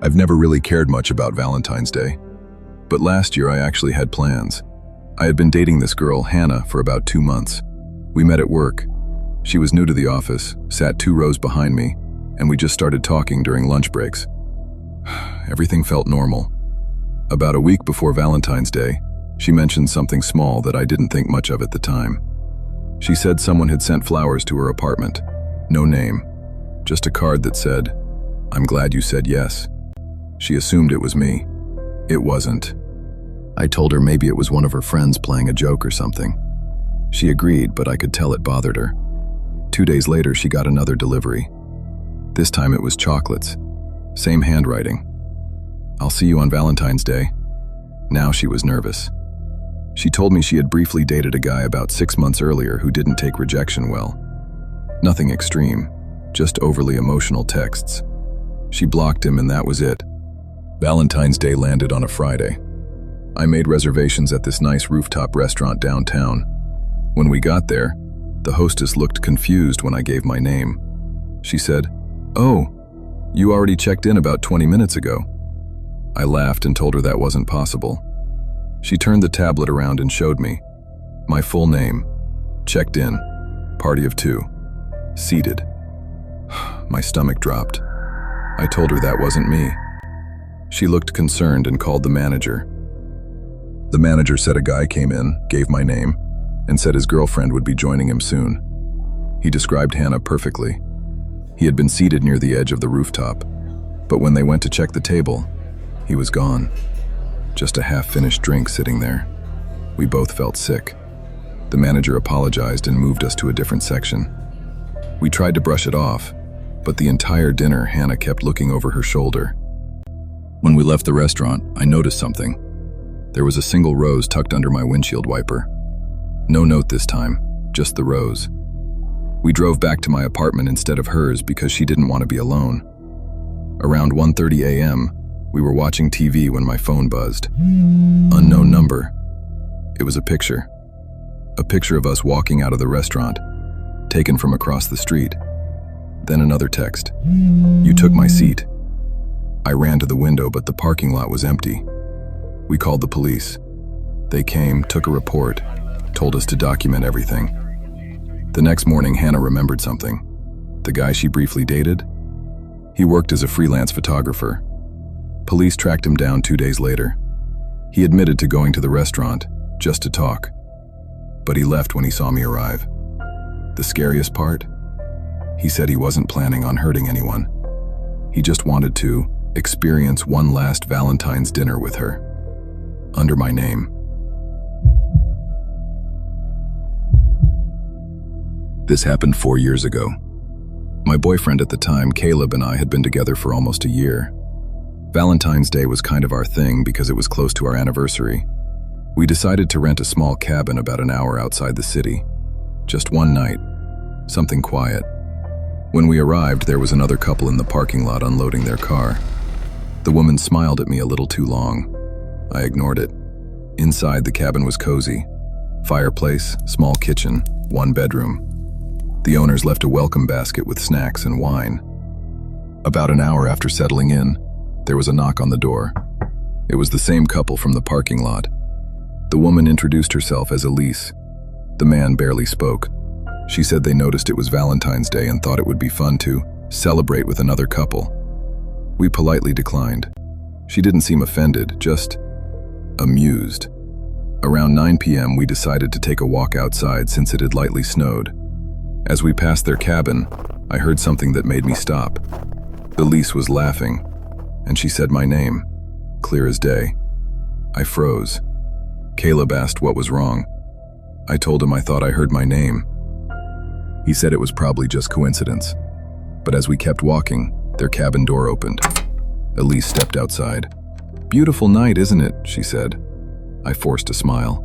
I've never really cared much about Valentine's Day, but last year I actually had plans. I had been dating this girl, Hannah, for about 2 months. We met at work. She was new to the office, sat 2 rows behind me, and we just started talking during lunch breaks. Everything felt normal. About a week before Valentine's Day, she mentioned something small that I didn't think much of at the time. She said someone had sent flowers to her apartment. No name, just a card that said, "I'm glad you said yes." She assumed it was me. It wasn't. I told her maybe it was one of her friends playing a joke or something. She agreed, but I could tell it bothered her. 2 days later, she got another delivery. This time it was chocolates. Same handwriting. "I'll see you on Valentine's Day." Now she was nervous. She told me she had briefly dated a guy about 6 months earlier who didn't take rejection well. Nothing extreme, just overly emotional texts. She blocked him and that was it. Valentine's Day landed on a Friday. I made reservations at this nice rooftop restaurant downtown. When we got there, the hostess looked confused when I gave my name. She said, "Oh, you already checked in about 20 minutes ago." I laughed and told her that wasn't possible. She turned the tablet around and showed me. My full name. Checked in. Party of 2. Seated. My stomach dropped. I told her that wasn't me. She looked concerned and called the manager. The manager said a guy came in, gave my name, and said his girlfriend would be joining him soon. He described Hannah perfectly. He had been seated near the edge of the rooftop, but when they went to check the table, he was gone. Just a half-finished drink sitting there. We both felt sick. The manager apologized and moved us to a different section. We tried to brush it off, but the entire dinner Hannah kept looking over her shoulder. When we left the restaurant, I noticed something. There was a single rose tucked under my windshield wiper. No note this time, just the rose. We drove back to my apartment instead of hers because she didn't want to be alone. Around 1:30 a.m., we were watching TV when my phone buzzed. Unknown number. It was a picture. A picture of us walking out of the restaurant, taken from across the street. Then another text. "You took my seat." I ran to the window, but the parking lot was empty. We called the police. They came, took a report, told us to document everything. The next morning, Hannah remembered something. The guy she briefly dated? He worked as a freelance photographer. Police tracked him down 2 days later. He admitted to going to the restaurant, just to talk. But he left when he saw me arrive. The scariest part? He said he wasn't planning on hurting anyone. He just wanted to experience one last Valentine's dinner with her. Under my name. This happened 4 years ago. My boyfriend at the time, Caleb, and I had been together for almost a year. Valentine's Day was kind of our thing because it was close to our anniversary. We decided to rent a small cabin about an hour outside the city. Just one night. Something quiet. When we arrived, there was another couple in the parking lot unloading their car. The woman smiled at me a little too long. I ignored it. Inside, the cabin was cozy. Fireplace, small kitchen, 1 bedroom. The owners left a welcome basket with snacks and wine. About an hour after settling in, there was a knock on the door. It was the same couple from the parking lot. The woman introduced herself as Elise. The man barely spoke. She said they noticed it was Valentine's Day and thought it would be fun to celebrate with another couple. We politely declined. She didn't seem offended, just amused. Around 9 p.m., we decided to take a walk outside since it had lightly snowed. As we passed their cabin, I heard something that made me stop. Elise was laughing, and she said my name, clear as day. I froze. Caleb asked what was wrong. I told him I thought I heard my name. He said it was probably just coincidence. But as we kept walking, their cabin door opened. Elise stepped outside. "Beautiful night, isn't it?" she said. I forced a smile.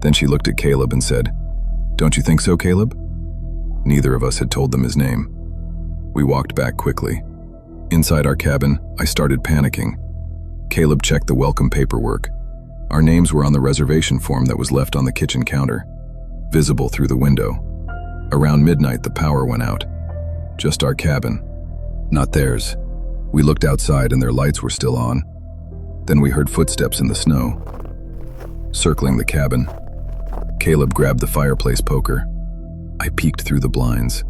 Then she looked at Caleb and said, "Don't you think so, Caleb?" Neither of us had told them his name. We walked back quickly. Inside our cabin, I started panicking. Caleb checked the welcome paperwork. Our names were on the reservation form that was left on the kitchen counter, visible through the window. Around midnight, the power went out. Just our cabin, not theirs. We looked outside and their lights were still on. Then we heard footsteps in the snow. Circling the cabin, Caleb grabbed the fireplace poker. I peeked through the blinds.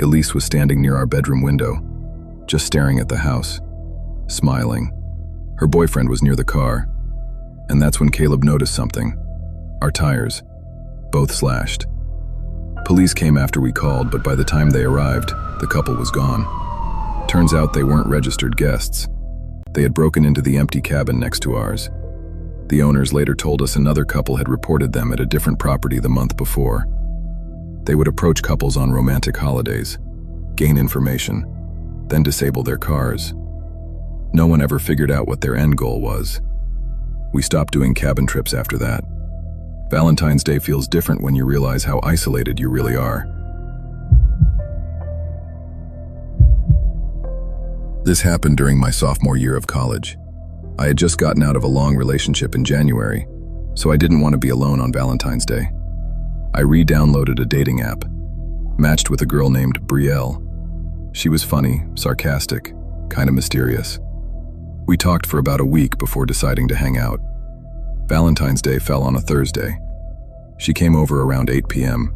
Elise was standing near our bedroom window, just staring at the house, smiling. Her boyfriend was near the car, and that's when Caleb noticed something. Our tires, both slashed. Police came after we called, but by the time they arrived, the couple was gone. Turns out they weren't registered guests. They had broken into the empty cabin next to ours. The owners later told us another couple had reported them at a different property the month before. They would approach couples on romantic holidays, gain information, then disable their cars. No one ever figured out what their end goal was. We stopped doing cabin trips after that. Valentine's Day feels different when you realize how isolated you really are. This happened during my sophomore year of college. I had just gotten out of a long relationship in January, so I didn't want to be alone on Valentine's Day. I re-downloaded a dating app, matched with a girl named Brielle. She was funny, sarcastic, kind of mysterious. We talked for about a week before deciding to hang out. Valentine's Day fell on a Thursday. She came over around 8 p.m.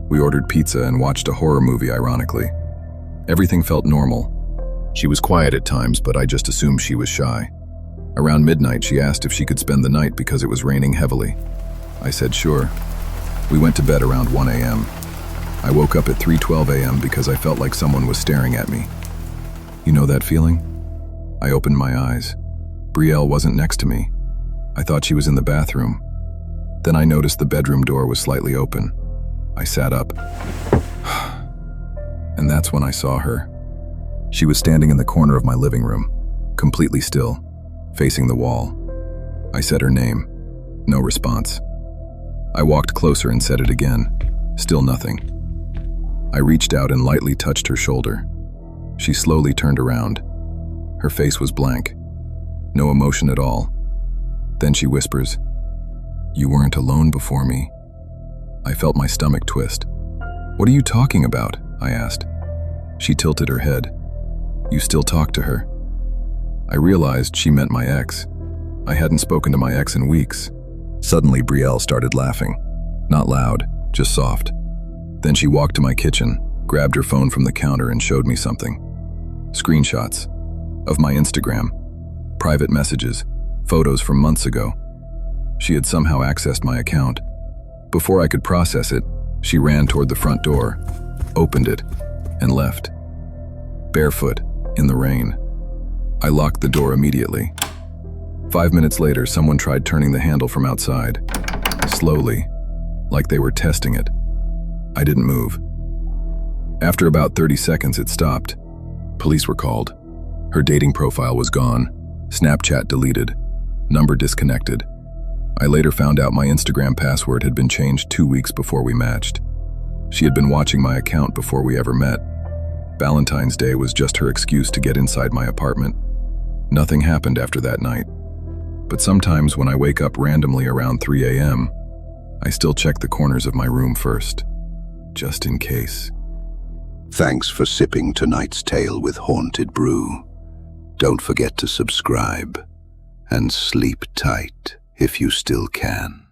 We ordered pizza and watched a horror movie, ironically. Everything felt normal. She was quiet at times, but I just assumed she was shy. Around midnight, she asked if she could spend the night because it was raining heavily. I said sure. We went to bed around 1 a.m. I woke up at 3:12 a.m. because I felt like someone was staring at me. You know that feeling? I opened my eyes. Brielle wasn't next to me. I thought she was in the bathroom. Then I noticed the bedroom door was slightly open. I sat up. And that's when I saw her. She was standing in the corner of my living room, completely still, facing the wall. I said her name. No response. I walked closer and said it again. Still nothing. I reached out and lightly touched her shoulder. She slowly turned around. Her face was blank. No emotion at all. Then she whispers, "You weren't alone before me." I felt my stomach twist. "What are you talking about?" I asked. She tilted her head. "You still talk to her." I realized she meant my ex. I hadn't spoken to my ex in weeks. Suddenly, Brielle started laughing. Not loud, just soft. Then she walked to my kitchen, grabbed her phone from the counter and showed me something. Screenshots of my Instagram, private messages, photos from months ago. She had somehow accessed my account. Before I could process it, she ran toward the front door, opened it, and left. Barefoot, in the rain. I locked the door immediately. 5 minutes later, someone tried turning the handle from outside. Slowly, like they were testing it. I didn't move. After about 30 seconds, it stopped. Police were called. Her dating profile was gone, Snapchat deleted, number disconnected. I later found out my Instagram password had been changed 2 weeks before we matched. She had been watching my account before we ever met. Valentine's Day was just her excuse to get inside my apartment. Nothing happened after that night. But sometimes when I wake up randomly around 3 a.m., I still check the corners of my room first, just in case. Thanks for sipping tonight's tale with Haunted Brew. Don't forget to subscribe and sleep tight if you still can.